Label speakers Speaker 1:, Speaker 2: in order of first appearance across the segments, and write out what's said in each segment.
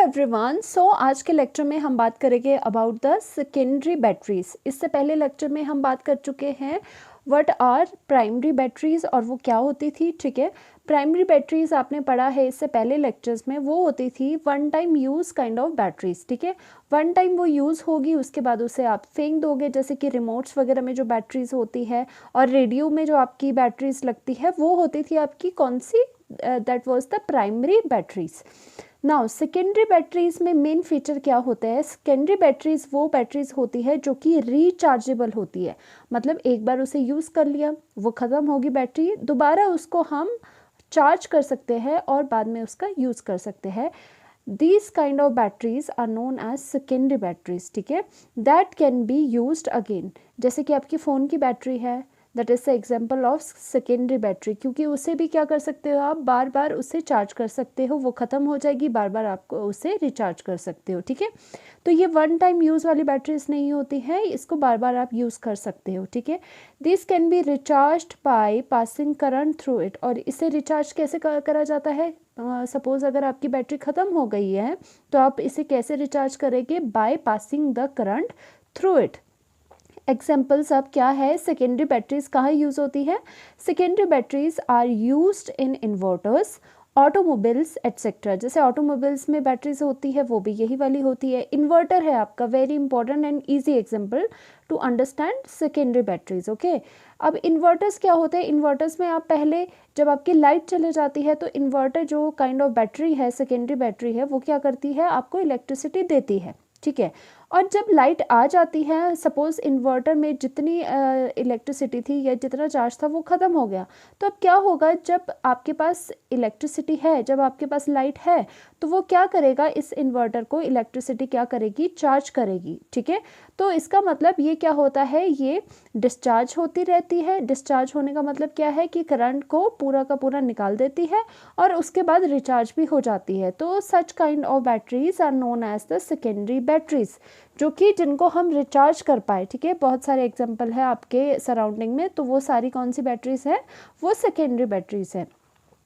Speaker 1: Everyone. आज के lecture में हम बात करेंगे अबाउट द सेकेंडरी बैटरीज। इससे पहले लेक्चर में हम बात कर चुके हैं व्हाट आर प्राइमरी बैटरीज और वो क्या होती थी। ठीक है, प्राइमरी बैटरीज आपने पढ़ा है इससे पहले लेक्चर्स में। वो होती थी one time use kind of batteries. ठीक है, वन टाइम वो यूज़ होगी, उसके बाद उसे आप फेंक दोगे, जैसे कि रिमोट्स वगैरह में जो बैटरीज होती है और रेडियो में जो आपकी बैटरीज लगती है वो होती थी आपकी कौन सी, that was the primary batteries. Now secondary batteries में मेन फीचर क्या होता है? सेकेंडरी बैटरीज वो बैटरीज होती है जो कि रिचार्जेबल होती है। मतलब एक बार उसे यूज़ कर लिया, वो ख़त्म होगी बैटरी, दोबारा उसको हम चार्ज कर सकते हैं और बाद में उसका यूज़ कर सकते हैं। These kind of batteries are known as secondary batteries। ठीक है, that can be used again। जैसे कि आपकी फ़ोन की बैटरी है, that is the example of secondary battery, क्योंकि उसे भी क्या कर सकते हो आप, बार बार उसे चार्ज कर सकते हो, वो ख़त्म हो जाएगी, बार बार आपको उसे रिचार्ज कर सकते हो। ठीक है, तो ये वन टाइम यूज़ वाली बैटरीज नहीं होती हैं, इसको बार बार आप यूज़ कर सकते हो। ठीक है, this can be recharged by passing current through it. और इसे रिचार्ज कैसे करा जाता है? सपोज़ अगर आपकी बैटरी ख़त्म हो गई है तो आप इसे कैसे रिचार्ज करेंगे? By passing the current through it. Examples अब क्या है, सेकेंडरी बैटरीज कहाँ यूज़ होती है? Secondary batteries are used in inverters, automobiles etcetera. जैसे ऑटोमोबाइल्स में बैटरीज होती है वो भी यही वाली होती है। इन्वर्टर है आपका, very important and easy example to understand secondary batteries. Okay, अब इन्वर्टर्स क्या होते हैं? इन्वर्टर्स में आप पहले जब आपकी लाइट चले जाती है तो इन्वर्टर जो काइंड ऑफ बैटरी है, सेकेंडरी बैटरी है, वो क्या करती है? आपको इलेक्ट्रिसिटी देती है। ठीक है, और जब लाइट आ जाती है, सपोज़ इन्वर्टर में जितनी इलेक्ट्रिसिटी थी या जितना चार्ज था वो ख़त्म हो गया, तो अब क्या होगा? जब आपके पास इलेक्ट्रिसिटी है, जब आपके पास लाइट है, तो वो क्या करेगा? इस इन्वर्टर को इलेक्ट्रिसिटी क्या करेगी? चार्ज करेगी। ठीक है, तो इसका मतलब ये क्या होता है? ये डिस्चार्ज होती रहती है। डिस्चार्ज होने का मतलब क्या है? कि करंट को पूरा का पूरा निकाल देती है और उसके बाद रिचार्ज भी हो जाती है। तो such kind of batteries are known as the secondary batteries, जो कि जिनको हम रिचार्ज कर पाए। ठीक है, बहुत सारे एग्जांपल है आपके सराउंडिंग में, तो वो सारी कौन सी बैटरीज है? वो सेकेंडरी बैटरीज है।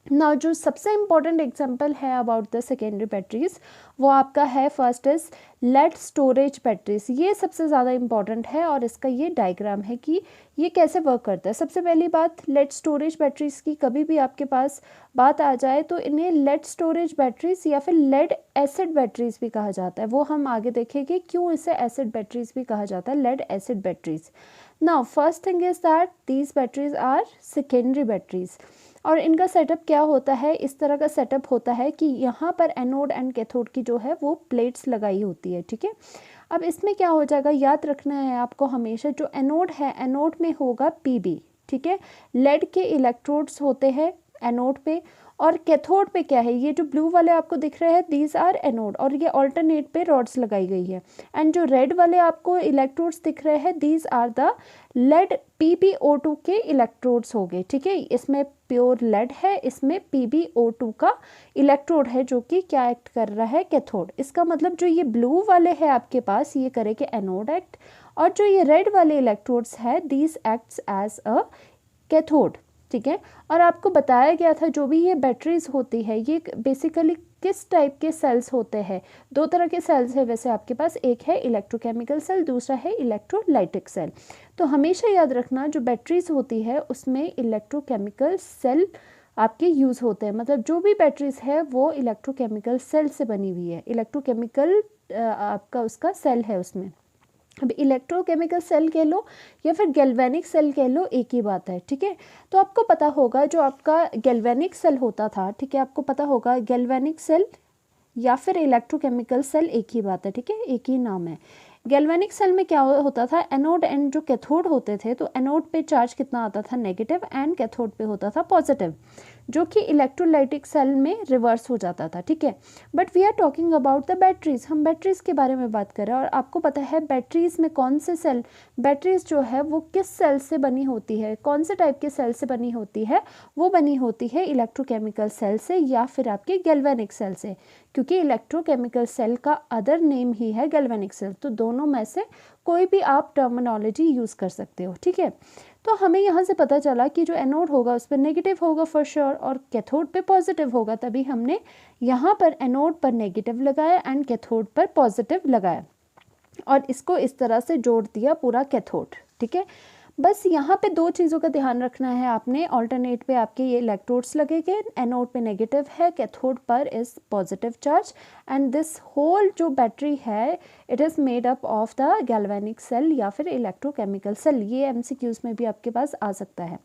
Speaker 1: नाउ जो सबसे इम्पॉर्टेंट एग्जांपल है अबाउट द सेकेंडरी बैटरीज वो आपका है, first is lead storage batteries. ये सबसे ज़्यादा इम्पॉर्टेंट है और इसका ये डायग्राम है कि ये कैसे वर्क करता है। सबसे पहली बात, लेड स्टोरेज बैटरीज की कभी भी आपके पास बात आ जाए तो इन्हें लेड स्टोरेज बैटरीज या फिर लेड एसिड बैटरीज भी कहा जाता है। वो हम आगे देखेंगे क्यों इसे एसिड बैटरीज भी कहा जाता है, lead acid batteries. Now first thing is that these batteries are secondary batteries और इनका सेटअप क्या होता है? इस तरह का सेटअप होता है कि यहाँ पर एनोड एंड कैथोड की जो है वो प्लेट्स लगाई होती है। ठीक है, अब इसमें क्या हो जाएगा, याद रखना है आपको हमेशा, जो एनोड है, एनोड में होगा पीबी। ठीक है, लेड के इलेक्ट्रोड्स होते हैं एनोड पे और कैथोड पे क्या है? ये जो ब्लू वाले आपको दिख रहे हैं, दीज आर एनोड और ये ऑल्टरनेट पे रॉड्स लगाई गई है। एंड जो रेड वाले आपको इलेक्ट्रोड्स दिख रहे हैं, these are the lead PbO2 के इलेक्ट्रोड्स हो गए। ठीक है, इसमें प्योर लेड है, इसमें PbO2 का इलेक्ट्रोड है जो कि क्या एक्ट कर रहा है? कैथोड। इसका मतलब जो ये ब्लू वाले हैं आपके पास, ये करेंगे एनोड एक्ट, और जो ये रेड वाले इलेक्ट्रोड्स है, these acts as a cathode. ठीक है, और आपको बताया गया था जो भी ये बैटरीज होती है ये बेसिकली किस टाइप के सेल्स होते हैं? दो तरह के सेल्स है वैसे आपके पास, एक है इलेक्ट्रोकेमिकल सेल, दूसरा है इलेक्ट्रोलाइटिक सेल। तो हमेशा याद रखना जो बैटरीज होती है उसमें इलेक्ट्रोकेमिकल सेल आपके यूज़ होते हैं। मतलब जो भी बैटरीज है वो इलेक्ट्रोकेमिकल सेल से बनी हुई है, इलेक्ट्रोकेमिकल आपका उसका सेल है उसमें। अब इलेक्ट्रोकेमिकल सेल कह लो या फिर गैल्वेनिक सेल कह लो, एक ही बात है। ठीक है, तो आपको पता होगा जो आपका गैल्वेनिक सेल होता था, ठीक है, आपको पता होगा गैल्वेनिक सेल या फिर इलेक्ट्रोकेमिकल सेल एक ही बात है। ठीक है, एक ही नाम है। गैल्वेनिक सेल में क्या होता था? एनोड एंड जो कैथोड होते थे, तो एनोड पे चार्ज कितना आता था? नेगेटिव, एंड कैथोड पे होता था पॉजिटिव, जो कि इलेक्ट्रोलाइटिक सेल में रिवर्स हो जाता था। ठीक है, but we are talking about the batteries, हम बैटरीज के बारे में बात कर रहे हैं। और आपको पता है बैटरीज में कौन से सेल, बैटरीज जो है वो किस सेल से बनी होती है, कौन से टाइप के सेल से बनी होती है? वो बनी होती है इलेक्ट्रोकेमिकल सेल से या फिर आपके गैल्वेनिक सेल से, क्योंकि इलेक्ट्रोकेमिकल सेल का अदर नेम ही है गैल्वेनिक सेल। तो दोनों में से कोई भी आप टर्मिनोलॉजी यूज़ कर सकते हो। ठीक है, तो हमें यहाँ से पता चला कि जो एनोड होगा उस पर नेगेटिव होगा फॉर श्योर और कैथोड पे पॉजिटिव होगा, तभी हमने यहाँ पर एनोड पर नेगेटिव लगाया एंड कैथोड पर पॉजिटिव लगाया और इसको इस तरह से जोड़ दिया पूरा कैथोड। ठीक है, बस यहाँ पे दो चीज़ों का ध्यान रखना है आपने, ऑल्टरनेट पे आपके ये इलेक्ट्रोड्स लगेंगे, एनोड पे नेगेटिव है, कैथोड पर is positive charge and this whole जो बैटरी है it is made up of the galvanic cell या फिर इलेक्ट्रोकेमिकल सेल। ये एमसीक्यूज में भी आपके पास आ सकता है।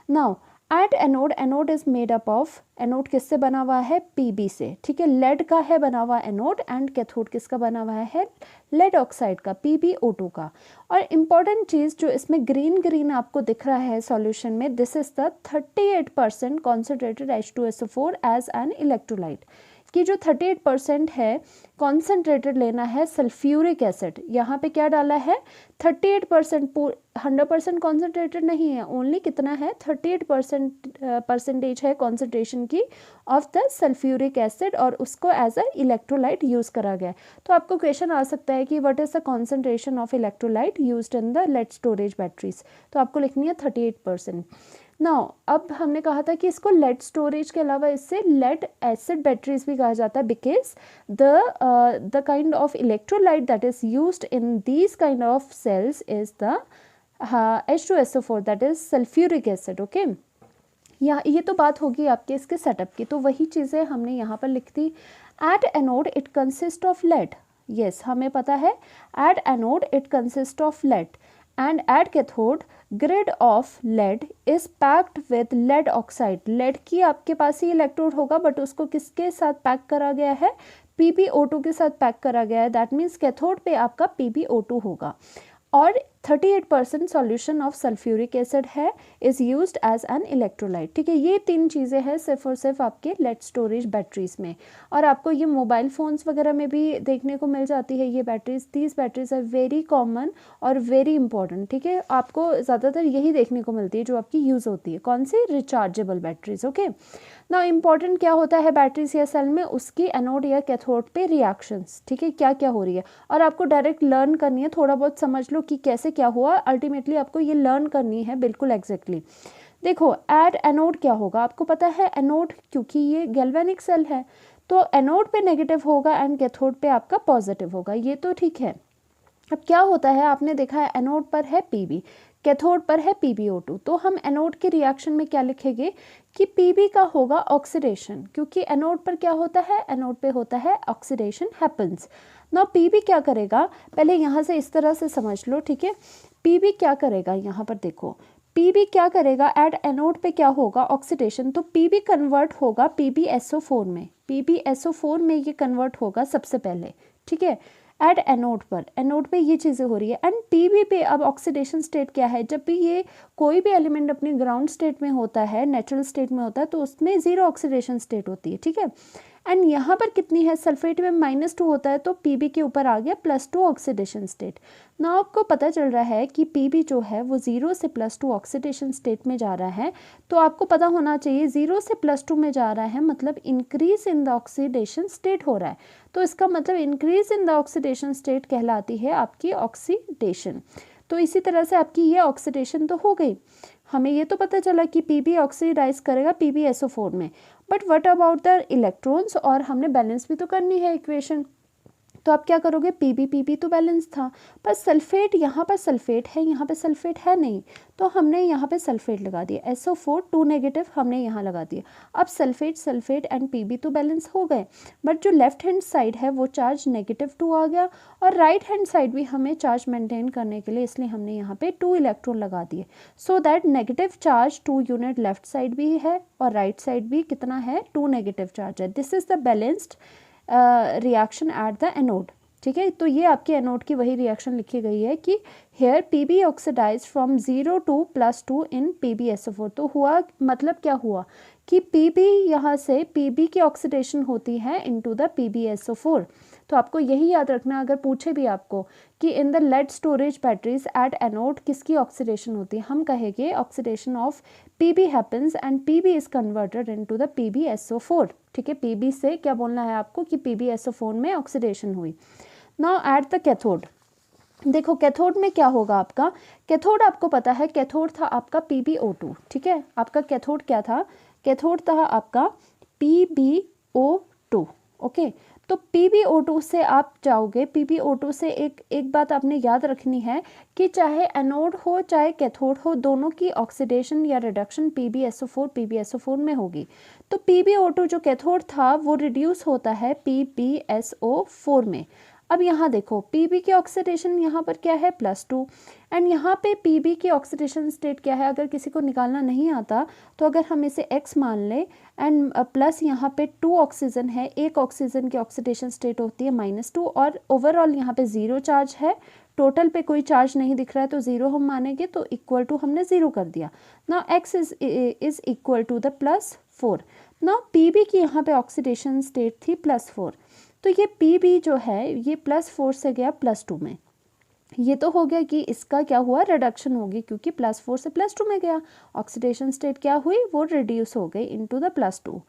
Speaker 1: Now at anode, anode is made up of, anode किससे बना हुआ है, पीबी से। ठीक है, लेड का है बना हुआ एनोड एंड कैथोड किसका बना हुआ है, लेड ऑक्साइड का, PbO2 का। और इम्पॉर्टेंट चीज़ जो इसमें ग्रीन ग्रीन आपको दिख रहा है सॉल्यूशन में, this is the 38% concentrated H2SO4 as an electrolyte. कि जो 38% है कॉन्सेंट्रेटेड लेना है सल्फ्यूरिक एसिड, यहाँ पे क्या डाला है 38%, 100% कॉन्सेंट्रेटेड नहीं है, ओनली कितना है 38% है कॉन्सेंट्रेशन की ऑफ द सल्फ्यूरिक एसिड और उसको एज अ इलेक्ट्रोलाइट यूज़ करा गया है। तो आपको क्वेश्चन आ सकता है कि what is the concentration of electrolyte used in the lead storage batteries, तो आपको लिखनी है 38%। नाउ अब हमने कहा था कि इसको लेड स्टोरेज के अलावा इससे लेड एसिड बैटरीज भी कहा जाता है because the kind of electrolyte that is used in these kind of cells is the H2SO4 that is sulphuric acid. Okay, ये तो बात होगी आपके इसके सेटअप की, तो वही चीज़ें हमने यहाँ पर लिख दी। At anode it consist of lead, yes हमें पता है at anode it consist of lead and at cathode grid of lead is packed with lead oxide। lead की आपके पास ही इलेक्ट्रोड होगा बट उसको किसके साथ पैक करा गया है, PbO2 के साथ पैक करा गया है, दैट मीन्स कैथोड पे आपका PbO2 होगा और 38% सॉल्यूशन ऑफ सल्फ्यूरिक एसिड है is used as an electrolyte. ठीक है, ये तीन चीज़ें हैं सिर्फ और सिर्फ आपके लेड स्टोरेज बैटरीज में, और आपको ये मोबाइल फ़ोन्स वगैरह में भी देखने को मिल जाती है ये batteries. These batteries are very common और वेरी इंपॉर्टेंट। ठीक है, आपको ज़्यादातर यही देखने को मिलती है जो आपकी यूज़ होती है, कौन सी, रिचार्जेबल बैटरीज। ओके, ना इम्पॉर्टेंट क्या होता है बैटरीज या सेल में, उसकी एनोड या कैथोड पे रिएक्शंस। ठीक है, क्या क्या हो रही है और आपको डायरेक्ट लर्न करनी है, थोड़ा बहुत समझ लो कि कैसे क्या हुआ, अल्टीमेटली आपको ये लर्न करनी है बिल्कुल एग्जैक्टली। देखो एट एनोड क्या होगा, आपको पता है एनोड क्योंकि ये गैल्वेनिक सेल है तो एनोड पे नेगेटिव होगा एंड कैथोड पे आपका पॉजिटिव होगा, ये तो ठीक है। अब क्या होता है, आपने देखा है एनोड पर है Pb, कैथोड पर है PbO2, तो हम एनोड के रिएक्शन में क्या लिखेंगे कि Pb का होगा ऑक्सीडेशन, क्योंकि एनोड पर क्या होता है, एनोड पे होता है ऑक्सीडेशन हैपन्स। नाउ Pb क्या करेगा, पहले यहाँ से इस तरह से समझ लो। ठीक है, Pb क्या करेगा, यहाँ पर देखो Pb क्या करेगा, एट एनोड पे क्या होगा ऑक्सीडेशन, तो Pb कन्वर्ट होगा PbSO4 में, PbSO4 में ये कन्वर्ट होगा सबसे पहले। ठीक है, एट एनोड पर, एनोड पे ये चीज़ें हो रही है एंड Pb पे अब ऑक्सीडेशन स्टेट क्या है, जब भी ये कोई भी एलिमेंट अपनी ग्राउंड स्टेट में होता है, नेचुरल स्टेट में होता है, तो उसमें ज़ीरो ऑक्सीडेशन स्टेट होती है। ठीक है, एंड यहाँ पर कितनी है, सल्फेट में -2 होता है तो Pb के ऊपर आ गया +2 ऑक्सीडेशन स्टेट। ना आपको पता चल रहा है कि Pb जो है वो 0 से +2 ऑक्सीडेशन स्टेट में जा रहा है, तो आपको पता होना चाहिए 0 से +2 में जा रहा है मतलब increase in the oxidation state हो रहा है, तो इसका मतलब increase in the oxidation state कहलाती है आपकी ऑक्सीडेशन। तो इसी तरह से आपकी ये ऑक्सीडेशन तो हो गई, हमें ये तो पता चला कि Pb ऑक्सीडाइज करेगा PbSO4 में, but what about the electrons, और हमने बैलेंस भी तो करनी है इक्वेशन, तो आप क्या करोगे, Pb तो बैलेंस था पर सल्फेट, यहाँ पर सल्फेट है यहाँ पे सल्फेट है नहीं, तो हमने यहाँ पे सल्फेट लगा दिया, SO4 2 नेगेटिव हमने यहाँ लगा दिया। अब सल्फेट एंड Pb तो बैलेंस हो गए, बट जो लेफ्ट हैंड साइड है वो चार्ज -2 आ गया और राइट हैंड साइड भी हमें चार्ज मेंटेन करने के लिए इसलिए हमने यहाँ पे 2 इलेक्ट्रॉन लगा दिए, so that negative charge 2 unit left side भी है और राइट साइड भी कितना है, 2 नेगेटिव चार्ज है। This is the balanced reaction at the anode. ठीक है, तो ये आपके एनोड की वही रिएक्शन लिखी गई है कि here Pb oxidise from 0 to +2 in PbSO4। तो हुआ मतलब क्या हुआ कि Pb यहाँ से Pb की ऑक्सीडेशन होती है इनटू द PbSO4। तो आपको यही याद रखना, अगर पूछे भी आपको कि in the lead storage batteries at anode किसकी ऑक्सीडेशन होती है, हम कहेंगे oxidation of Pb happens and Pb is converted into the PbSO4। ठीक है, Pb से क्या बोलना है आपको कि PbSO4 में ऑक्सीडेशन हुई। नाउ एट द कैथोड, देखो कैथोड में क्या होगा आपका, कैथोड आपको पता है कैथोड था आपका PbO2, ठीक है। आपका कैथोड क्या था, कैथोड था आपका PbO2, ओके। तो PbO2 से आप जाओगे, PbO2 से एक बात आपने याद रखनी है कि चाहे एनोड हो चाहे कैथोड हो, दोनों की ऑक्सीडेशन या रिडक्शन PbSO4 में होगी। तो PbO2 जो कैथोड था वो रिड्यूस होता है PbSO4 में। अब यहाँ देखो Pb की ऑक्सीडेशन यहाँ पर क्या है +2, एंड यहाँ पे Pb की ऑक्सीडेशन स्टेट क्या है, अगर किसी को निकालना नहीं आता तो अगर हम इसे x मान ले एंड प्लस यहाँ पे 2 ऑक्सीजन है, एक ऑक्सीजन की ऑक्सीडेशन स्टेट होती है -2, और ओवरऑल यहाँ पे 0 चार्ज है, टोटल पे कोई चार्ज नहीं दिख रहा है तो 0 हम मानेंगे, तो इक्वल टू हमने 0 कर दिया। Now x is equal to the +4। Now Pb की यहाँ पे ऑक्सीडेशन स्टेट थी +4, तो ये Pb जो है ये +4 से गया +2 में। ये तो हो गया कि इसका क्या हुआ, रिडक्शन होगी, क्योंकि +4 से +2 में गया, ऑक्सीडेशन स्टेट क्या हुई, वो रिड्यूस हो गई इनटू द +2।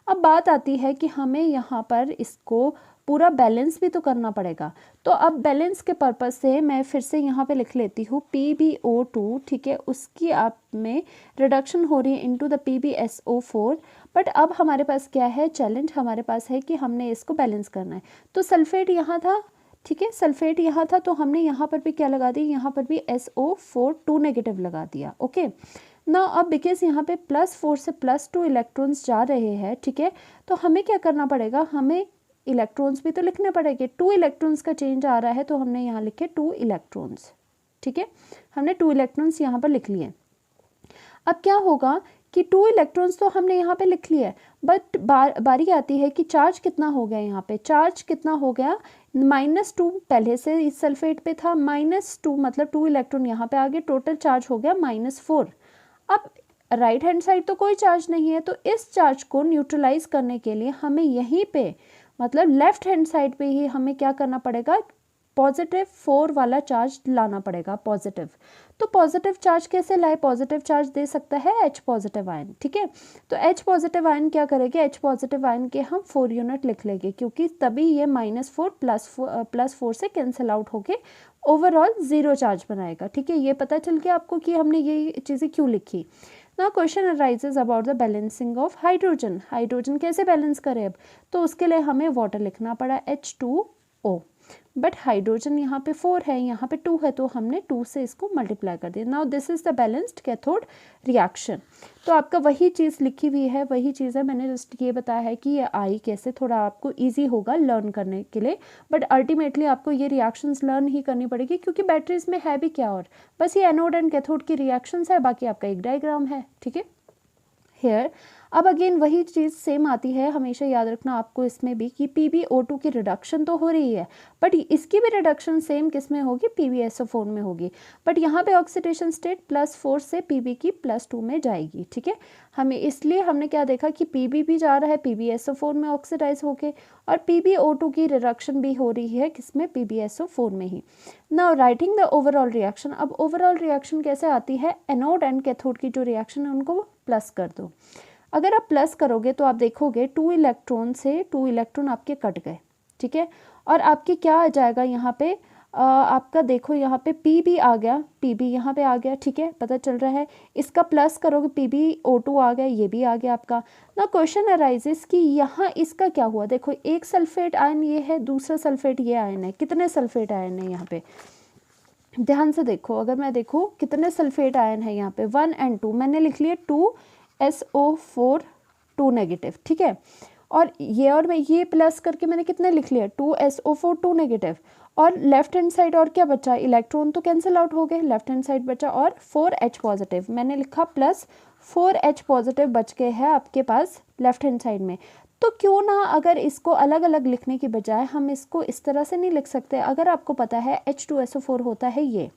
Speaker 1: अब बात आती है कि हमें यहाँ पर इसको पूरा बैलेंस भी तो करना पड़ेगा। तो अब बैलेंस के पर्पज़ से मैं फिर से यहाँ पे लिख लेती हूँ PbO2, ठीक है, उसकी आप में रिडक्शन हो रही है इनटू द PbSO4। बट अब हमारे पास क्या है, चैलेंज हमारे पास है कि हमने इसको बैलेंस करना है। तो सल्फेट यहाँ था, ठीक है, सल्फेट यहाँ था, तो हमने यहाँ पर भी क्या लगा दी, यहाँ पर भी SO4 2 नेगेटिव लगा दिया, ओके ना। अब बिकॉज यहाँ पे +4 से +2 इलेक्ट्रॉन्स जा रहे हैं, ठीक है, तो हमें क्या करना पड़ेगा, हमें इलेक्ट्रॉन्स भी तो लिखने पड़ेंगे। 2 इलेक्ट्रॉन्स का चेंज आ रहा है तो हमने यहाँ लिखे 2 इलेक्ट्रॉन्स, ठीक है, हमने 2 इलेक्ट्रॉन्स यहाँ पर लिख लिए। अब क्या होगा कि 2 इलेक्ट्रॉन्स तो हमने यहाँ पे लिख लिए, बट बारी आती है कि चार्ज कितना हो गया, यहाँ पे चार्ज कितना हो गया, -2 पहले से इस सल्फेट पे था, -2 मतलब 2 इलेक्ट्रॉन यहाँ पे आ गए, टोटल चार्ज हो गया -4। अब राइट हैंड साइड तो कोई चार्ज नहीं है, तो इस चार्ज को न्यूट्रलाइज करने के लिए हमें यहीं पे मतलब लेफ्ट हैंड साइड पे ही हमें क्या करना पड़ेगा, +4 वाला चार्ज लाना पड़ेगा, पॉजिटिव। तो पॉजिटिव चार्ज कैसे लाए, पॉजिटिव चार्ज दे सकता है H पॉजिटिव आयन, ठीक है। तो H पॉजिटिव आयन क्या करेंगे, H पॉजिटिव आयन के हम 4 यूनिट लिख लेंगे, क्योंकि तभी ये -4 +4 से कैंसिल आउट होके ओवरऑल 0 चार्ज बनाएगा, ठीक है। ये पता चल गया आपको कि हमने ये चीज़ें क्यों लिखी। ना question arises about the balancing of hydrogen, hydrogen कैसे बैलेंस करें अब, तो उसके लिए हमें वाटर लिखना पड़ा H2O, बट हाइड्रोजन यहाँ पे 4 है, यहाँ पे 2 है, तो हमने 2 से इसको मल्टीप्लाई कर दिया। Now this is the balanced cathode reaction. तो आपका वही चीज़ लिखी हुई है, वही चीज़ है, मैंने जस्ट ये बताया है कि ये आई कैसे, थोड़ा आपको इजी होगा लर्न करने के लिए, बट अल्टीमेटली आपको ये रिएक्शंस लर्न ही करनी पड़ेगी, क्योंकि बैटरीज में है भी क्या, और बस ये एनोड एंड कैथोड की रिएक्शंस है, बाकी आपका एक डायग्राम है, ठीक है। हेयर अब अगेन वही चीज़ सेम आती है, हमेशा याद रखना आपको इसमें भी कि PbO2 की रिडक्शन तो हो रही है, बट इसकी भी रिडक्शन सेम किस में होगी, PbSO4 में होगी, बट यहाँ पे ऑक्सीडेशन स्टेट +4 से Pb की +2 में जाएगी, ठीक है। हमें इसलिए हमने क्या देखा कि Pb भी जा रहा है PbSO4 में ऑक्सीडाइज होके, और PbO2 की रिडक्शन भी हो रही है किसमें, PbSO4 में ही। Now writing the overall reaction, अब ओवरऑल रिएक्शन कैसे आती है, एनोड एंड कैथोड की जो रिएक्शन है उनको प्लस कर दो। अगर आप प्लस करोगे तो आप देखोगे 2 इलेक्ट्रॉन से 2 इलेक्ट्रॉन आपके कट गए, ठीक है, और आपके क्या आ जाएगा यहाँ पे, आपका देखो यहाँ पे Pb आ गया, Pb यहाँ पे आ गया, ठीक है, पता चल रहा है। इसका प्लस करोगे PbO2 आ गया, ये भी आ गया आपका। ना क्वेश्चन अराइजेस कि यहाँ इसका क्या हुआ, देखो एक सल्फेट आयन ये है, दूसरा सल्फेट ये आयन है, कितने सल्फेट आयन है यहाँ पे, ध्यान से देखो, अगर मैं देखूँ कितने सल्फेट आयन है यहाँ पे 1 और 2, मैंने लिख लिए 2SO4 2 नेगेटिव, ठीक है, और मैं ये प्लस करके मैंने कितने लिख लिया 2SO4 2 नेगेटिव, और लेफ्ट हैंड साइड और क्या बचा, इलेक्ट्रॉन तो कैंसिल आउट हो गए, लेफ्ट हैंड साइड बचा और 4H पॉजिटिव, मैंने लिखा प्लस 4H पॉजिटिव बच गए हैं आपके पास लेफ्ट हैंड साइड में। तो क्यों ना अगर इसको अलग अलग लिखने की बजाय हम इसको इस तरह से नहीं लिख सकते, अगर आपको पता है H2SO4 होता है ये,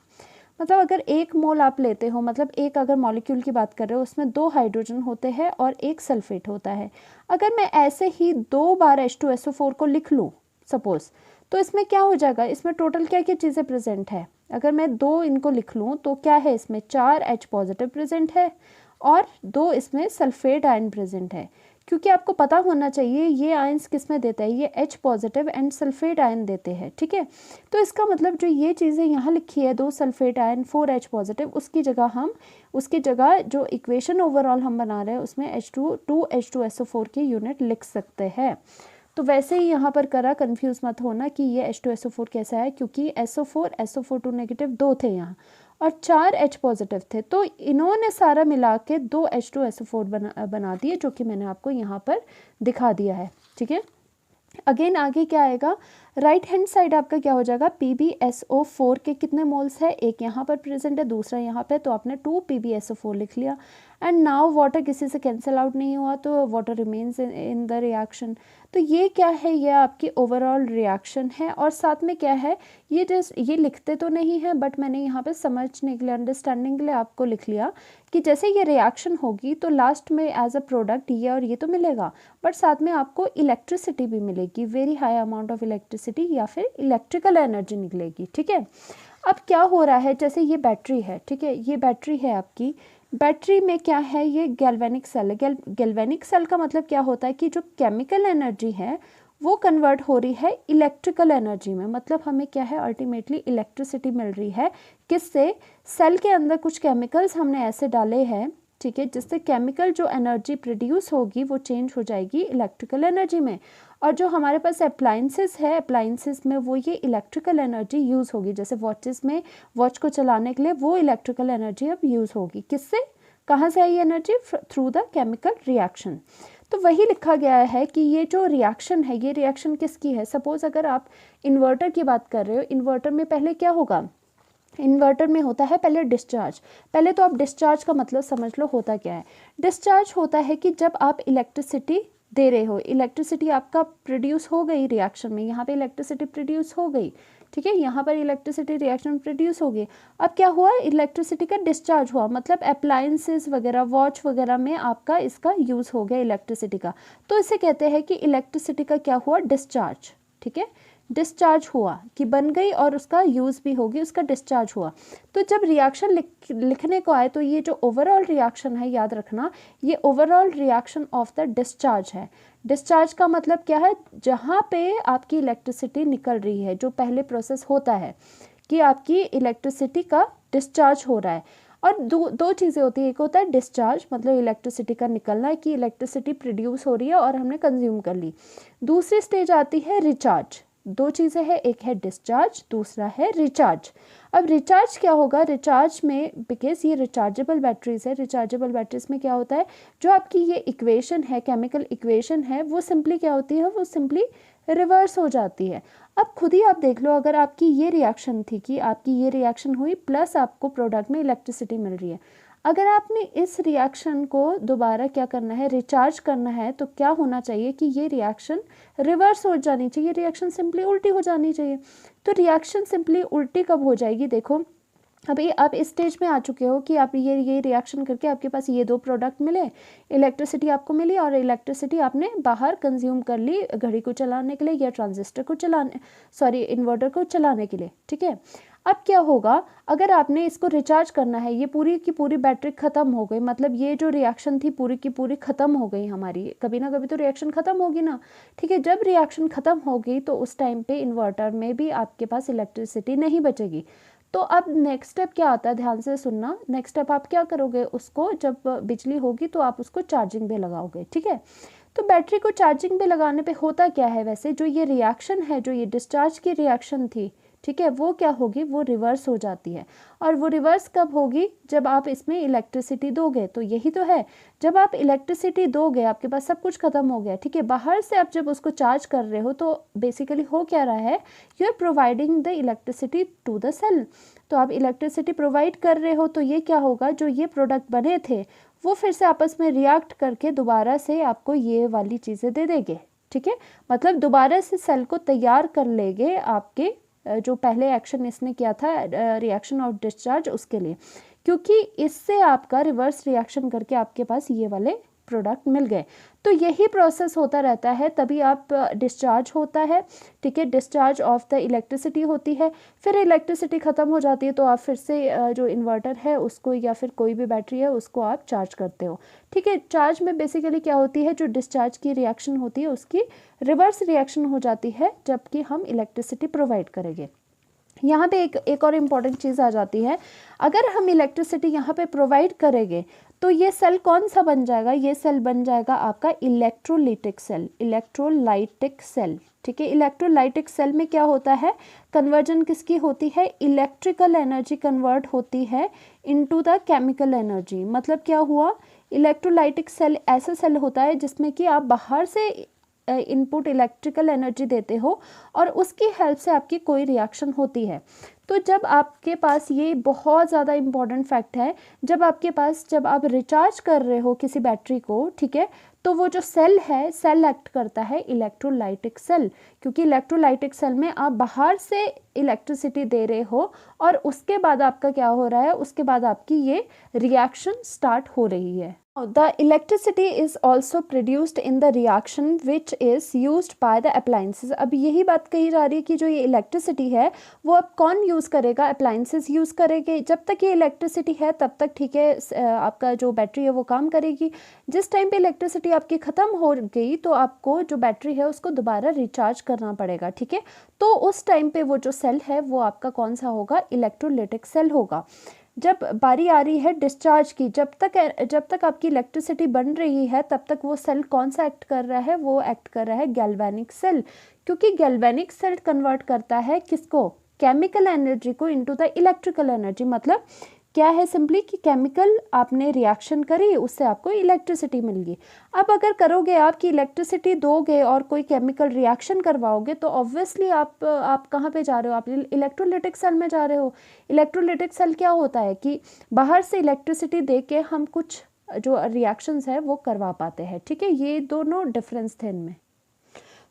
Speaker 1: मतलब अगर 1 मोल आप लेते हो, मतलब एक अगर मॉलिक्यूल की बात कर रहे हो उसमें 2 हाइड्रोजन होते हैं और 1 सल्फेट होता है, अगर मैं ऐसे ही 2 बार H2SO4 को लिख लूँ सपोज, तो इसमें क्या हो जाएगा, इसमें टोटल क्या क्या चीज़ें प्रेजेंट है, अगर मैं 2 इनको लिख लूँ तो क्या है, इसमें 4H पॉजिटिव प्रेजेंट है और 2 इसमें सल्फेट आयन प्रेजेंट है, क्योंकि आपको पता होना चाहिए ये आयंस किस में देता है, ये H positive and sulphate ion देते हैं, ठीक है। तो इसका मतलब जो ये चीज़ें यहाँ लिखी है 2 सल्फेट आयन 4H पॉजिटिव, उसकी जगह जो इक्वेशन ओवरऑल हम बना रहे हैं उसमें H2SO4 की यूनिट लिख सकते हैं। तो वैसे ही यहाँ पर करा, कंफ्यूज मत होना कि ये H2SO4 कैसा है, क्योंकि SO4 नेगेटिव 2 थे यहाँ और 4 H पॉजिटिव थे, तो इन्होंने सारा मिला के 2 H2SO4 बना दिए, जो कि मैंने आपको यहाँ पर दिखा दिया है, ठीक है। अगेन आगे क्या आएगा, राइट हैंड साइड आपका क्या हो जाएगा, PbSO4 के कितने मोल्स है, एक यहाँ पर प्रेजेंट है, दूसरा यहाँ पे, तो आपने 2 PbSO4 लिख लिया। एंड नाउ वाटर किसी से कैंसिल आउट नहीं हुआ, तो water remains in the reaction. तो ये क्या है, ये आपकी ओवरऑल रिएक्शन है। और साथ में क्या है, ये लिखते तो नहीं है, बट मैंने यहाँ पे समझने के लिए, अंडरस्टैंडिंग के लिए आपको लिख लिया कि जैसे ये रिएक्शन होगी तो लास्ट में एज अ प्रोडक्ट ये और ये तो मिलेगा, बट साथ में आपको इलेक्ट्रिसिटी भी मिलेगी, very high amount of electricity या फिर इलेक्ट्रिकल एनर्जी निकलेगी, ठीक है। अब क्या हो रहा है, जैसे ये बैटरी है, ठीक है, ये बैटरी है आपकी, बैटरी में क्या है, ये गैल्वेनिक सेल है। गैल्वेनिक सेल का मतलब क्या होता है कि जो केमिकल एनर्जी है वो कन्वर्ट हो रही है इलेक्ट्रिकल एनर्जी में, मतलब हमें क्या है, अल्टीमेटली इलेक्ट्रिसिटी मिल रही है। किससे, सेल के अंदर कुछ केमिकल्स हमने ऐसे डाले हैं, ठीक है, जिससे केमिकल जो एनर्जी प्रोड्यूस होगी वो चेंज हो जाएगी इलेक्ट्रिकल एनर्जी में। और जो हमारे पास अप्लाइंसेस है, अप्लाइंसेस में वो ये इलेक्ट्रिकल एनर्जी यूज़ होगी, जैसे वॉचेस में वॉच को चलाने के लिए वो इलेक्ट्रिकल एनर्जी अब यूज़ होगी। किससे, कहाँ से आई energy, through the chemical reaction. तो वही लिखा गया है कि ये जो रिएक्शन है, ये रिएक्शन किसकी है। सपोज अगर आप इन्वर्टर की बात कर रहे हो, इन्वर्टर में पहले क्या होगा, इन्वर्टर में होता है पहले डिस्चार्ज। पहले तो आप डिस्चार्ज का मतलब समझ लो होता क्या है। डिस्चार्ज होता है कि जब आप इलेक्ट्रिसिटी दे रहे हो, इलेक्ट्रिसिटी आपका प्रोड्यूस हो गई रिएक्शन में, यहाँ पे इलेक्ट्रिसिटी प्रोड्यूस हो गई, ठीक है, यहाँ पर इलेक्ट्रिसिटी रिएक्शन प्रोड्यूस हो गई। अब क्या हुआ, इलेक्ट्रिसिटी का डिस्चार्ज हुआ, मतलब अप्लायंसेस वगैरह, वॉच वगैरह में आपका इसका यूज़ हो गया इलेक्ट्रिसिटी का, तो इसे कहते हैं कि इलेक्ट्रिसिटी का क्या हुआ, डिस्चार्ज, ठीक है, डिस्चार्ज हुआ कि बन गई और उसका यूज़ भी होगी, उसका डिस्चार्ज हुआ। तो जब रिएक्शन लिखने को आए तो ये जो ओवरऑल रिएक्शन है, याद रखना, ये overall reaction of the discharge है। डिस्चार्ज का मतलब क्या है, जहाँ पे आपकी इलेक्ट्रिसिटी निकल रही है, जो पहले प्रोसेस होता है कि आपकी इलेक्ट्रिसिटी का डिस्चार्ज हो रहा है। और दो चीज़ें होती है, एक होता है डिस्चार्ज, मतलब इलेक्ट्रिसिटी का निकलना है कि इलेक्ट्रिसिटी प्रोड्यूस हो रही है और हमने कंज्यूम कर ली। दूसरी स्टेज आती है रिचार्ज। दो चीज़ें हैं, एक है डिस्चार्ज, दूसरा है रिचार्ज। अब रिचार्ज क्या होगा, रिचार्ज में, बिकॉज ये रिचार्जेबल बैटरीज है, रिचार्जेबल बैटरीज में क्या होता है, जो आपकी ये इक्वेशन है, केमिकल इक्वेशन है, वो सिंपली क्या होती है, वो सिंपली रिवर्स हो जाती है। अब खुद ही आप देख लो, अगर आपकी ये रिएक्शन थी कि आपकी ये रिएक्शन हुई प्लस आपको प्रोडक्ट में इलेक्ट्रिसिटी मिल रही है, अगर आपने इस रिएक्शन को दोबारा क्या करना है, रिचार्ज करना है, तो क्या होना चाहिए कि ये रिएक्शन रिवर्स हो जानी चाहिए, रिएक्शन सिंपली उल्टी हो जानी चाहिए। तो रिएक्शन सिंपली उल्टी कब हो जाएगी, देखो अभी आप इस स्टेज में आ चुके हो कि आप ये रिएक्शन करके आपके पास ये दो प्रोडक्ट मिले, इलेक्ट्रिसिटी आपको मिली और इलेक्ट्रिसिटी आपने बाहर कंज्यूम कर ली घड़ी को चलाने के लिए या ट्रांजिस्टर को चलाने, सॉरी इन्वर्टर को चलाने के लिए, ठीक है। अब क्या होगा, अगर आपने इसको रिचार्ज करना है, ये पूरी की पूरी बैटरी ख़त्म हो गई, मतलब ये जो रिएक्शन थी पूरी की पूरी ख़त्म हो गई हमारी, कभी ना कभी तो रिएक्शन ख़त्म होगी ना, ठीक है। जब रिएक्शन ख़त्म होगी तो उस टाइम पे इन्वर्टर में भी आपके पास इलेक्ट्रिसिटी नहीं बचेगी। तो अब नेक्स्ट स्टेप क्या आता है, ध्यान से सुनना, नेक्स्ट स्टेप आप क्या करोगे, उसको जब बिजली होगी तो आप उसको चार्जिंग पे लगाओगे, ठीक है। तो बैटरी को चार्जिंग पे लगाने पे होता क्या है, वैसे जो ये रिएक्शन है, जो ये डिस्चार्ज की रिएक्शन थी, ठीक है, वो क्या होगी, वो रिवर्स हो जाती है। और वो रिवर्स कब होगी, जब आप इसमें इलेक्ट्रिसिटी दोगे। तो यही तो है, जब आप इलेक्ट्रिसिटी दोगे, आपके पास सब कुछ खत्म हो गया, ठीक है, बाहर से आप जब उसको चार्ज कर रहे हो तो बेसिकली हो क्या रहा है, you are providing the electricity to the cell. तो आप इलेक्ट्रिसिटी प्रोवाइड कर रहे हो, तो ये क्या होगा, जो ये प्रोडक्ट बने थे वो फिर से आपस में रिएक्ट करके दोबारा से आपको ये वाली चीज़ें दे देंगे, ठीक है। मतलब दोबारा से सेल को तैयार कर लेंगे आपके जो पहले एक्शन इसने किया था, रिएक्शन ऑफ डिस्चार्ज, उसके लिए, क्योंकि इससे आपका रिवर्स रिएक्शन करके आपके पास ये वाले प्रोडक्ट मिल गए। तो यही प्रोसेस होता रहता है, तभी आप डिस्चार्ज होता है, ठीक है, डिस्चार्ज ऑफ द इलेक्ट्रिसिटी होती है। फिर इलेक्ट्रिसिटी ख़त्म हो जाती है तो आप फिर से जो इन्वर्टर है उसको या फिर कोई भी बैटरी है उसको आप चार्ज करते हो, ठीक है। चार्ज में बेसिकली क्या होती है, जो डिस्चार्ज की रिएक्शन होती है उसकी रिवर्स रिएक्शन हो जाती है जबकि हम इलेक्ट्रिसिटी प्रोवाइड करेंगे। यहाँ पे एक और इम्पॉर्टेंट चीज़ आ जाती है, अगर हम इलेक्ट्रिसिटी यहाँ पे प्रोवाइड करेंगे तो ये सेल कौन सा बन जाएगा, ये सेल बन जाएगा आपका इलेक्ट्रोलाइटिक सेल, इलेक्ट्रोलाइटिक सेल, ठीक है। इलेक्ट्रोलाइटिक सेल में क्या होता है, कन्वर्जन किसकी होती है, इलेक्ट्रिकल एनर्जी कन्वर्ट होती है इनटू द केमिकल एनर्जी। मतलब क्या हुआ, इलेक्ट्रोलाइटिक सेल ऐसा सेल होता है जिसमें कि आप बाहर से इनपुट इलेक्ट्रिकल एनर्जी देते हो और उसकी हेल्प से आपकी कोई रिएक्शन होती है। तो जब आपके पास, ये बहुत ज़्यादा इम्पॉर्टेंट फैक्ट है, जब आप रिचार्ज कर रहे हो किसी बैटरी को, ठीक है, तो वो जो सेल है, सेल एक्ट करता है इलेक्ट्रोलाइटिक सेल, क्योंकि इलेक्ट्रोलाइटिक सेल में आप बाहर से इलेक्ट्रिसिटी दे रहे हो और उसके बाद आपका क्या हो रहा है, उसके बाद आपकी ये रिएक्शन स्टार्ट हो रही है। The electricity is also produced in the reaction which is used by the appliances। अब यही बात कही जा रही है कि जो ये इलेक्ट्रिसिटी है वो अब कौन यूज़ करेगा, अप्लाइंसेस यूज़ करेंगे। जब तक ये इलेक्ट्रिसिटी है तब तक ठीक है, आपका जो बैटरी है वो काम करेगी। जिस टाइम पे इलेक्ट्रिसिटी आपकी ख़त्म हो गई तो आपको जो बैटरी है उसको दोबारा रिचार्ज करना पड़ेगा, ठीक है। तो उस टाइम पे वो जो सेल है वो आपका कौन सा होगा, इलेक्ट्रोलाइटिक सेल होगा। जब बारी आ रही है डिस्चार्ज की, जब तक आपकी इलेक्ट्रिसिटी बन रही है तब तक वो सेल कौन सा एक्ट कर रहा है, वो एक्ट कर रहा है गैल्वेनिक सेल, क्योंकि गैल्वेनिक सेल कन्वर्ट करता है किसको, केमिकल एनर्जी को इनटू द इलेक्ट्रिकल एनर्जी। मतलब क्या है, सिंपली कि केमिकल आपने रिएक्शन करी, उससे आपको इलेक्ट्रिसिटी मिल गई। अब अगर करोगे आप कि इलेक्ट्रिसिटी दोगे और कोई केमिकल रिएक्शन करवाओगे तो ऑब्वियसली आप कहाँ पे जा रहे हो, आप इलेक्ट्रोलाइटिक सेल में जा रहे हो। इलेक्ट्रोलाइटिक सेल क्या होता है कि बाहर से इलेक्ट्रिसिटी दे के हम कुछ जो रिएक्शंस है वो करवा पाते हैं, ठीक है। ये दोनों डिफरेंस थे इनमें।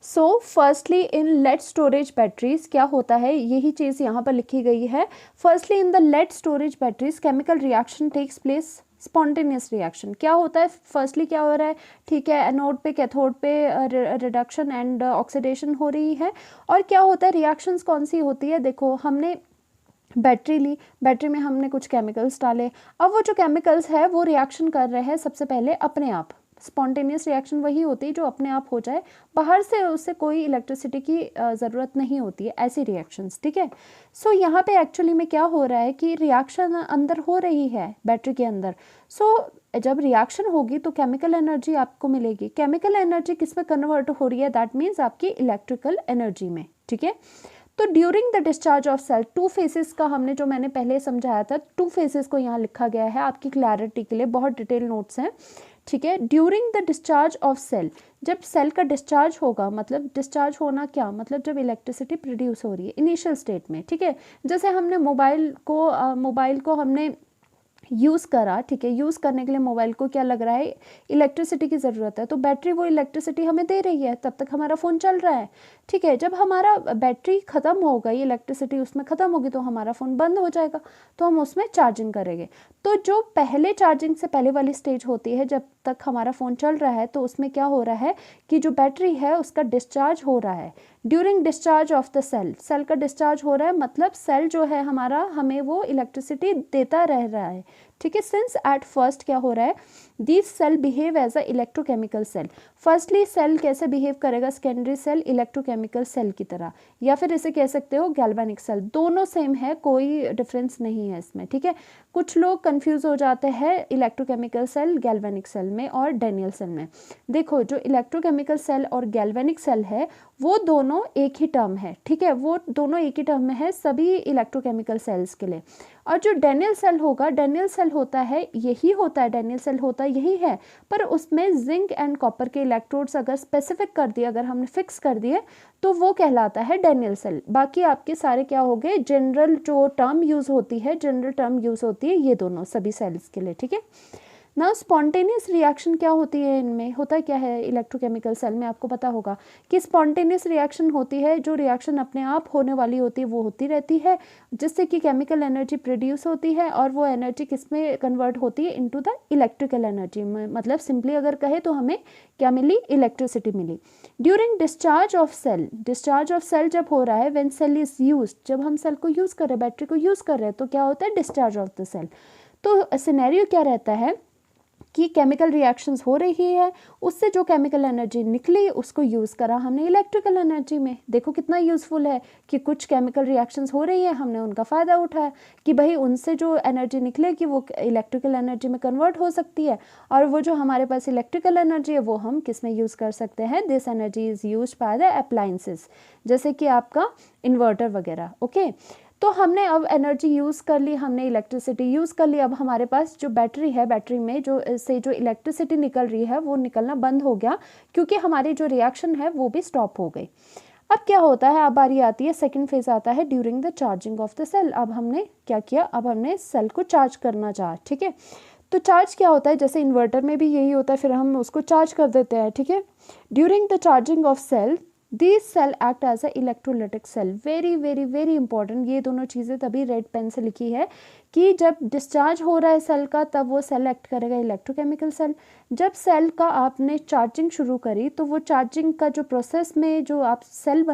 Speaker 1: So firstly in lead storage batteries क्या होता है, यही चीज़ यहाँ पर लिखी गई है। Firstly in the lead storage batteries chemical reaction takes place, spontaneous reaction. क्या होता है, फर्स्टली क्या हो रहा है, ठीक है, एनोड पे कैथोड पे रिडक्शन एंड ऑक्सीडेशन हो रही है। और क्या होता है, रिएक्शंस कौन सी होती है, देखो हमने बैटरी ली, बैटरी में हमने कुछ केमिकल्स डाले, अब वो जो केमिकल्स है वो रिएक्शन कर रहे हैं सबसे पहले अपने आप। स्पॉन्टेनियस रिएक्शन वही होती है जो अपने आप हो जाए, बाहर से उससे कोई इलेक्ट्रिसिटी की ज़रूरत नहीं होती है, ऐसी रिएक्शंस, ठीक है। सो यहाँ पे एक्चुअली में क्या हो रहा है कि रिएक्शन अंदर हो रही है बैटरी के अंदर। सो जब रिएक्शन होगी तो केमिकल एनर्जी आपको मिलेगी। केमिकल एनर्जी किस में कन्वर्ट हो रही है, दैट मीन्स आपकी इलेक्ट्रिकल एनर्जी में, ठीक है। तो during the discharge of cell, two phases का हमने जो मैंने पहले समझाया था, टू फेसेस को यहाँ लिखा गया है आपकी क्लैरिटी के लिए, बहुत डिटेल नोट्स हैं, ठीक है। During the discharge of cell, जब सेल का डिस्चार्ज होगा, मतलब डिस्चार्ज होना क्या मतलब, जब इलेक्ट्रिसिटी प्रोड्यूस हो रही है इनिशियल स्टेट में, ठीक है। जैसे हमने मोबाइल को हमने यूज़ करा, ठीक है, यूज़ करने के लिए मोबाइल को क्या लग रहा है, इलेक्ट्रिसिटी की ज़रूरत है, तो बैटरी वो इलेक्ट्रिसिटी हमें दे रही है, तब तक हमारा फ़ोन चल रहा है, ठीक है। जब हमारा बैटरी ख़त्म हो गई, इलेक्ट्रिसिटी उसमें ख़त्म होगी तो हमारा फ़ोन बंद हो जाएगा, तो हम उसमें चार्जिंग करेंगे। तो जो पहले चार्जिंग से पहले वाली स्टेज होती है, जब तक हमारा फ़ोन चल रहा है, तो उसमें क्या हो रहा है कि जो बैटरी है उसका डिस्चार्ज हो रहा है। During discharge of the cell, cell का डिस्चार्ज हो रहा है, मतलब सेल जो है हमारा हमें वो इलेक्ट्रिसिटी देता रह रहा है, ठीक है। सिंस एट फर्स्ट क्या हो रहा है, this cell behave as a electrochemical cell. Firstly cell कैसे बिहेव करेगा, सेकेंडरी सेल इलेक्ट्रोकेमिकल सेल की तरह, या फिर इसे कह सकते हो गैल्वेनिक सेल, दोनों सेम है, कोई डिफरेंस नहीं है इसमें, ठीक है। कुछ लोग कंफ्यूज हो जाते हैं इलेक्ट्रोकेमिकल सेल गैल्वेनिक सेल में और डैनियल सेल में। देखो जो इलेक्ट्रोकेमिकल सेल और गैल्वेनिक सेल है वो दोनों एक ही टर्म है, ठीक है, वो दोनों एक ही टर्म में है सभी इलेक्ट्रोकेमिकल सेल्स के लिए। और जो डैनियल सेल होगा, डैनियल सेल होता है यही होता है, डैनियल सेल होता यही है, पर उसमें जिंक एंड कॉपर के इलेक्ट्रोड्स अगर स्पेसिफिक कर दिए, अगर हमने फिक्स कर दिए तो वो कहलाता है डैनियल सेल। बाकी आपके सारे क्या हो गए, जनरल जो टर्म यूज़ होती है, जनरल टर्म यूज़ होती है ये दोनों सभी सेल्स के लिए, ठीक है। ना स्पॉन्टेनियस रिएक्शन क्या होती है, इनमें होता क्या है इलेक्ट्रोकेमिकल सेल में, आपको पता होगा कि स्पॉन्टेनियस रिएक्शन होती है, जो रिएक्शन अपने आप होने वाली होती है वो होती रहती है, जिससे कि केमिकल एनर्जी प्रोड्यूस होती है और वो एनर्जी किस में कन्वर्ट होती है, इनटू द इलेक्ट्रिकल एनर्जी में। मतलब सिंपली अगर कहे तो हमें क्या मिली, इलेक्ट्रिसिटी मिली। During discharge of cell, discharge of cell जब हो रहा है, व्हेन सेल इज यूज्ड, जब हम सेल को यूज़ कर रहे हैं, बैटरी को यूज़ कर रहे हैं, तो क्या होता है, डिस्चार्ज ऑफ द सेल। तो सिनेरियो क्या रहता है कि केमिकल रिएक्शंस हो रही है, उससे जो केमिकल एनर्जी निकली उसको यूज़ करा हमने इलेक्ट्रिकल एनर्जी में। देखो कितना यूज़फुल है कि कुछ केमिकल रिएक्शंस हो रही है, हमने उनका फ़ायदा उठाया कि भाई उनसे जो एनर्जी निकलेगी वो इलेक्ट्रिकल एनर्जी में कन्वर्ट हो सकती है, और वो जो हमारे पास इलेक्ट्रिकल एनर्जी है वो हम किस में यूज़ कर सकते हैं, this energy is use by the appliances, जैसे कि आपका इन्वर्टर वगैरह। ओके, तो हमने अब एनर्जी यूज़ कर ली, हमने इलेक्ट्रिसिटी यूज़ कर ली। अब हमारे पास जो बैटरी है, बैटरी में जो इलेक्ट्रिसिटी निकल रही है वो निकलना बंद हो गया, क्योंकि हमारी जो रिएक्शन है वो भी स्टॉप हो गई। अब क्या होता है, अब बारी आती है, सेकंड फेज आता है, during the charging of the cell. अब हमने क्या किया, अब हमने सेल को चार्ज करना चाहा, ठीक है। तो चार्ज क्या होता है, जैसे इन्वर्टर में भी यही होता है, फिर हम उसको चार्ज कर देते हैं, ठीक है। During the charging of cell, this cell act as a electrolytic cell. Very very very important, ये दोनों चीज़ें तभी रेड पेन से लिखी है कि जब डिस्चार्ज हो रहा है सेल का, तब वो सेल एक्ट करेगा इलेक्ट्रोकेमिकल सेल। जब सेल का आपने चार्जिंग शुरू करी, तो वो चार्जिंग का जो प्रोसेस में जो आप सेल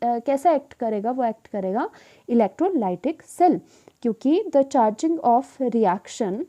Speaker 1: कैसा एक्ट करेगा, वो एक्ट करेगा इलेक्ट्रोलाइटिक सेल, क्योंकि द चार्जिंग ऑफ रिएक्शन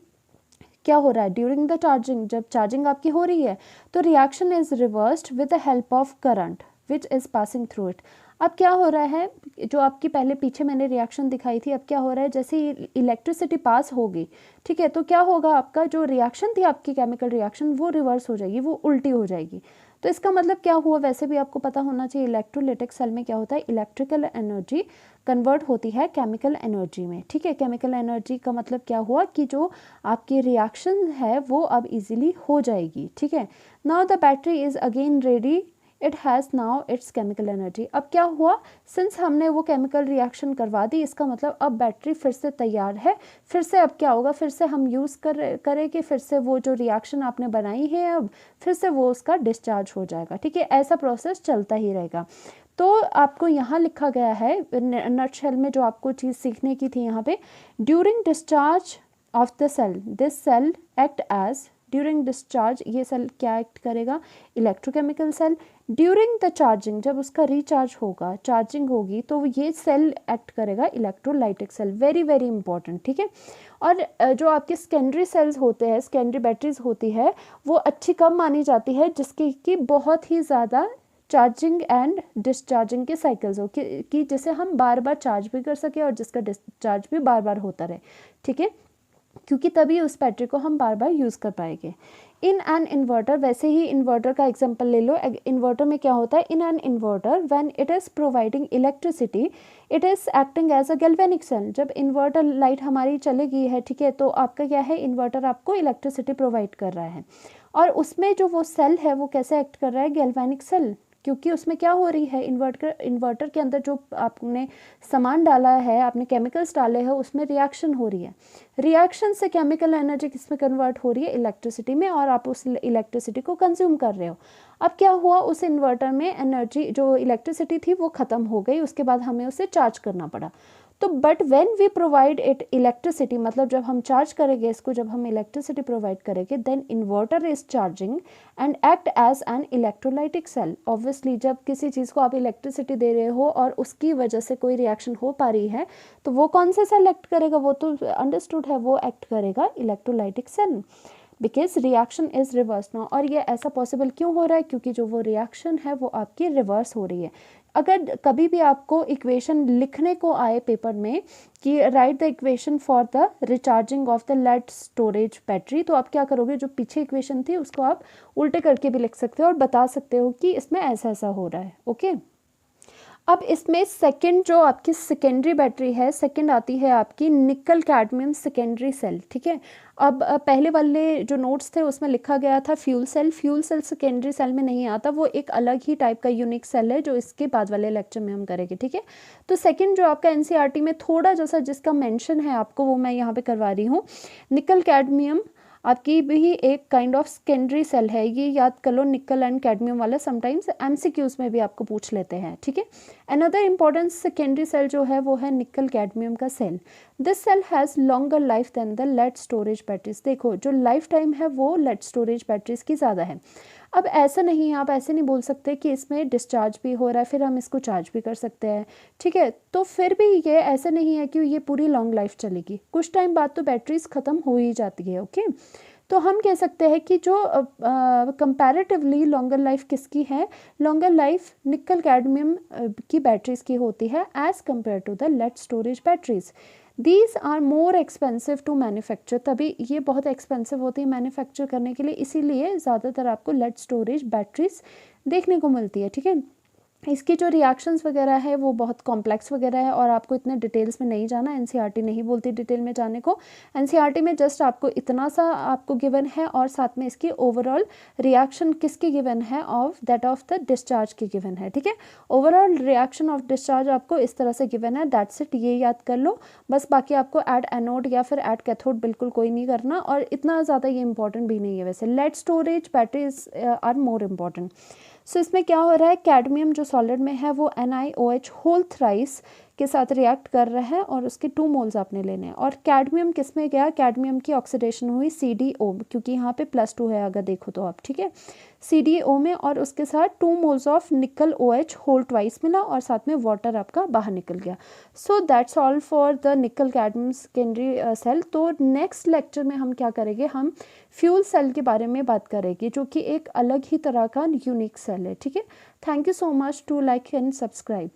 Speaker 1: क्या हो रहा है, ड्यूरिंग द चार्जिंग, जब चार्जिंग आपकी हो रही है तो reaction is reversed with the help of current which is passing through it. अब क्या हो रहा है, जो आपकी पहले पीछे मैंने रिएक्शन दिखाई थी, अब क्या हो रहा है, जैसे इलेक्ट्रिसिटी पास होगी, ठीक है, तो क्या होगा, आपका जो रिएक्शन थी आपकी केमिकल रिएक्शन वो रिवर्स हो जाएगी, वो उल्टी हो जाएगी। तो इसका मतलब क्या हुआ, वैसे भी आपको पता होना चाहिए इलेक्ट्रोलिटिक सेल में क्या होता है, इलेक्ट्रिकल एनर्जी कन्वर्ट होती है केमिकल एनर्जी में, ठीक है। केमिकल एनर्जी का मतलब क्या हुआ कि जो आपकी रिएक्शन है वो अब इजीली हो जाएगी, ठीक है। Now the battery is again ready, it has now it's chemical energy. अब क्या हुआ, सिंस हमने वो केमिकल रिएक्शन करवा दी, इसका मतलब अब बैटरी फिर से तैयार है। फिर से अब क्या होगा, फिर से हम यूज़ करेंगे, फिर से वो जो रिएक्शन आपने बनाई है अब फिर से वो उसका डिस्चार्ज हो जाएगा, ठीक है। ऐसा प्रोसेस चलता ही रहेगा। तो आपको यहाँ लिखा गया है नटशेल में, जो आपको चीज़ सीखने की थी यहाँ पे, during discharge of the cell, this cell act as, during discharge ये सेल क्या एक्ट करेगा, electrochemical cell. During the charging, जब उसका रिचार्ज होगा, चार्जिंग होगी, तो ये सेल एक्ट करेगा electrolytic cell. Very very important, ठीक है। और जो आपके सेकेंडरी सेल्स होते हैं, सेकेंडरी बैटरीज होती है, वो अच्छी कब मानी जाती है, जिसकी कि बहुत ही ज़्यादा चार्जिंग एंड डिस्चार्जिंग के साइकिल्स हो, कि जिसे हम बार बार चार्ज भी कर सके और जिसका डिस्चार्ज भी बार बार होता रहे, ठीक है, क्योंकि तभी उस बैटरी को हम बार बार यूज़ कर पाएंगे। इन एन इन्वर्टर, वैसे ही इन्वर्टर का एग्जांपल ले लो। इन्वर्टर में क्या होता है, in an inverter when it is providing electricity it is acting as a galvanic cell. जब इन्वर्टर लाइट हमारी चलेगी है, ठीक है, तो आपका क्या है, इन्वर्टर आपको इलेक्ट्रिसिटी प्रोवाइड कर रहा है, और उसमें जो वो सेल है वो कैसे एक्ट कर रहा है, गैल्वेनिक सेल, क्योंकि उसमें क्या हो रही है, इन्वर्टर के अंदर जो आपने सामान डाला है, आपने केमिकल्स डाले हैं, उसमें रिएक्शन हो रही है। रिएक्शन से केमिकल एनर्जी किस में कन्वर्ट हो रही है, इलेक्ट्रिसिटी में, और आप उस इलेक्ट्रिसिटी को कंज्यूम कर रहे हो। अब क्या हुआ, उस इन्वर्टर में एनर्जी, जो इलेक्ट्रिसिटी थी वो ख़त्म हो गई, उसके बाद हमें उसे चार्ज करना पड़ा। तो but when we provide it electricity, मतलब जब हम चार्ज करेंगे इसको, जब हम इलेक्ट्रिसिटी प्रोवाइड करेंगे, then inverter is charging and act as an electrolytic cell. Obviously जब किसी चीज़ को आप इलेक्ट्रिसिटी दे रहे हो और उसकी वजह से कोई रिएक्शन हो पा रही है, तो वो कौन सा सेल एक्ट करेगा, वो तो अंडरस्टूड है, वो एक्ट करेगा electrolytic cell, because reaction is reverse now. और ये ऐसा पॉसिबल क्यों हो रहा है, क्योंकि जो वो रिएक्शन है वो आपकी रिवर्स हो रही है। अगर कभी भी आपको इक्वेशन लिखने को आए पेपर में कि write the equation for the recharging of the lead storage battery, तो आप क्या करोगे, जो पीछे इक्वेशन थी उसको आप उल्टे करके भी लिख सकते हो और बता सकते हो कि इसमें ऐसा ऐसा हो रहा है, ओके। अब इसमें सेकंड जो आपकी सेकेंडरी बैटरी है, सेकंड आती है आपकी निकल कैडमियम सेकेंडरी सेल, ठीक है। अब पहले वाले जो नोट्स थे उसमें लिखा गया था fuel cell, fuel cell secondary cell में नहीं आता, वो एक अलग ही टाइप का यूनिक सेल है जो इसके बाद वाले लेक्चर में हम करेंगे, ठीक है। तो सेकंड जो आपका एनसीईआरटी में थोड़ा जैसा जिसका मेंशन है आपको, वो मैं यहाँ पे करवा रही हूँ, निकल कैडमियम आपकी भी एक काइंड ऑफ सेकेंडरी सेल है, ये याद कर लो, निकल एंड कैडमियम वाला समटाइम्स एमसीक्यूज में भी आपको पूछ लेते हैं, ठीक है। अनदर इंपॉर्टेंट सेकेंडरी सेल जो है वो है निकल कैडमियम का सेल। This cell has longer life than the lead storage batteries. देखो जो लाइफ टाइम है वो लेड स्टोरेज बैटरीज की ज़्यादा है। अब ऐसा नहीं है, आप ऐसे नहीं बोल सकते कि इसमें डिस्चार्ज भी हो रहा है फिर हम इसको चार्ज भी कर सकते हैं, ठीक है। तो फिर भी ये ऐसा नहीं है कि ये पूरी लॉन्ग लाइफ चलेगी, कुछ टाइम बाद तो बैटरीज ख़त्म हो ही जाती है, ओके। तो हम कह सकते हैं कि जो कंपैरेटिवली लॉन्गर लाइफ किसकी है, लॉन्गर लाइफ निकल कैडमियम की बैटरीज की होती है as compare to the lead storage batteries. These are more expensive to manufacture, तभी ये बहुत एक्सपेंसिव होती है मैन्युफैक्चर करने के लिए, इसीलिए ज़्यादातर आपको लेड स्टोरेज बैटरीज देखने को मिलती है, ठीक है। इसकी जो रिएक्शंस वगैरह है वो बहुत कॉम्प्लेक्स वगैरह है और आपको इतने डिटेल्स में नहीं जाना, एनसीईआरटी नहीं बोलती डिटेल में जाने को। एनसीईआरटी में जस्ट आपको इतना सा आपको गिवन है और साथ में इसकी ओवरऑल रिएक्शन किसकी गिवन है, of that of the discharge की गिवन है, ठीक है। ओवरऑल रिएक्शन ऑफ डिस्चार्ज आपको इस तरह से गिवन है, दैट्स इट, ये याद कर लो बस। बाकी आपको ऐड एनोड या फिर ऐड कैथोड बिल्कुल कोई नहीं करना, और इतना ज़्यादा ये इंपॉर्टेंट भी नहीं है वैसे। Lead storage batteries are more important. So इसमें क्या हो रहा है, कैडमियम जो सॉलिड में है वो NiOH होल थ्राइस के साथ रिएक्ट कर रहा है और उसके 2 मोल्स आपने लेने हैं। और कैडमियम किस में गया, कैडमियम की ऑक्सीडेशन हुई CdO, क्योंकि यहाँ पे +2 है अगर देखो तो आप, ठीक है, CdO में, और उसके साथ 2 moles of nickel OH whole twice मिला और साथ में वाटर आपका बाहर निकल गया। So that's all for the nickel cadmium secondary cell. तो नेक्स्ट लेक्चर में हम क्या करेंगे, हम फ्यूल सेल के बारे में बात करेंगे जो कि एक अलग ही तरह का यूनिक सेल है, ठीक है। Thank you so much to like and subscribe.